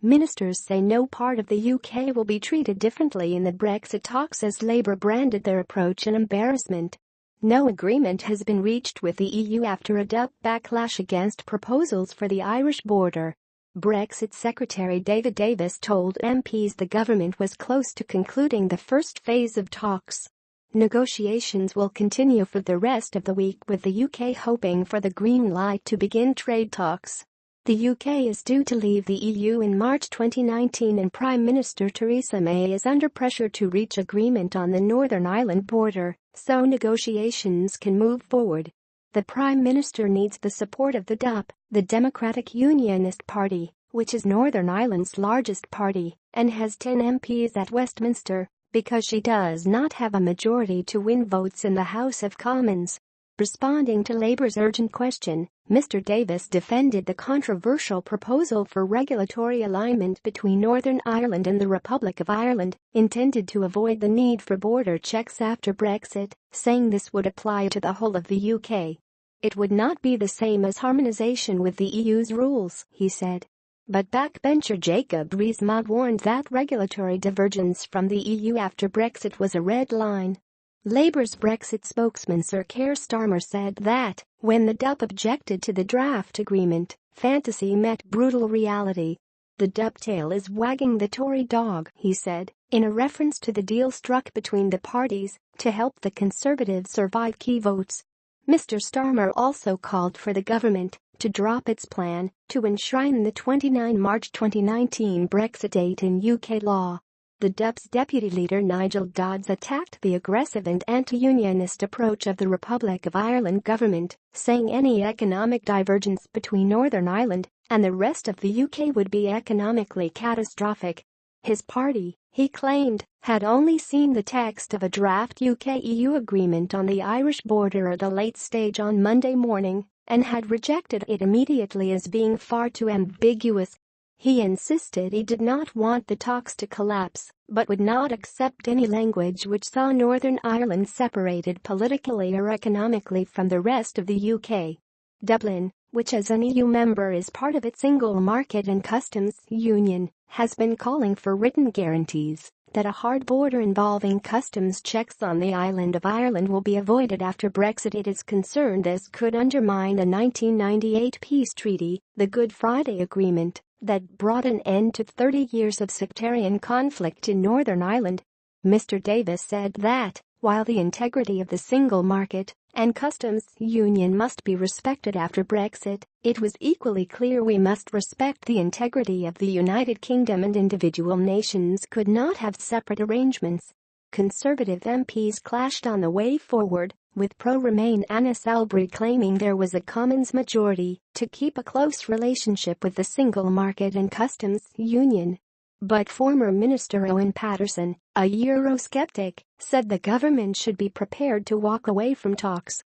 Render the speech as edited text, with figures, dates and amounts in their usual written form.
Ministers say no part of the UK will be treated differently in the Brexit talks as Labour branded their approach an embarrassment. No agreement has been reached with the EU after a backlash against proposals for the Irish border. Brexit Secretary David Davis told MPs the government was close to concluding the first phase of talks. Negotiations will continue for the rest of the week, with the UK hoping for the green light to begin trade talks. The UK is due to leave the EU in March 2019 and Prime Minister Theresa May is under pressure to reach agreement on the Northern Ireland border so negotiations can move forward. The Prime Minister needs the support of the DUP, the Democratic Unionist Party, which is Northern Ireland's largest party and has 10 MPs at Westminster, because she does not have a majority to win votes in the House of Commons. Responding to Labour's urgent question, Mr. Davis defended the controversial proposal for regulatory alignment between Northern Ireland and the Republic of Ireland, intended to avoid the need for border checks after Brexit, saying this would apply to the whole of the UK. It would not be the same as harmonisation with the EU's rules, he said. But backbencher Jacob Rees-Mogg warned that regulatory divergence from the EU after Brexit was a red line. Labour's Brexit spokesman Sir Keir Starmer said that, when the DUP objected to the draft agreement, fantasy met brutal reality. The DUP tail is wagging the Tory dog, he said, in a reference to the deal struck between the parties to help the Conservatives survive key votes. Mr. Starmer also called for the government to drop its plan to enshrine the 29 March 2019 Brexit date in UK law. The DUP's deputy leader Nigel Dodds attacked the aggressive and anti-unionist approach of the Republic of Ireland government, saying any economic divergence between Northern Ireland and the rest of the UK would be economically catastrophic. His party, he claimed, had only seen the text of a draft UK-EU agreement on the Irish border at a late stage on Monday morning and had rejected it immediately as being far too ambiguous. He insisted he did not want the talks to collapse, but would not accept any language which saw Northern Ireland separated politically or economically from the rest of the UK. Dublin, which as an EU member is part of its single market and customs union, has been calling for written guarantees that a hard border involving customs checks on the island of Ireland will be avoided after Brexit. It is concerned this could undermine a 1998 peace treaty, the Good Friday Agreement, that brought an end to 30 years of sectarian conflict in Northern Ireland. Mr. Davis said that, while the integrity of the single market and customs union must be respected after Brexit, it was equally clear we must respect the integrity of the United Kingdom, and individual nations could not have separate arrangements. Conservative MPs clashed on the way forward, with pro-Remain Anas Albury claiming there was a Commons majority to keep a close relationship with the single market and customs union. But former Minister Owen Paterson, a Eurosceptic, said the government should be prepared to walk away from talks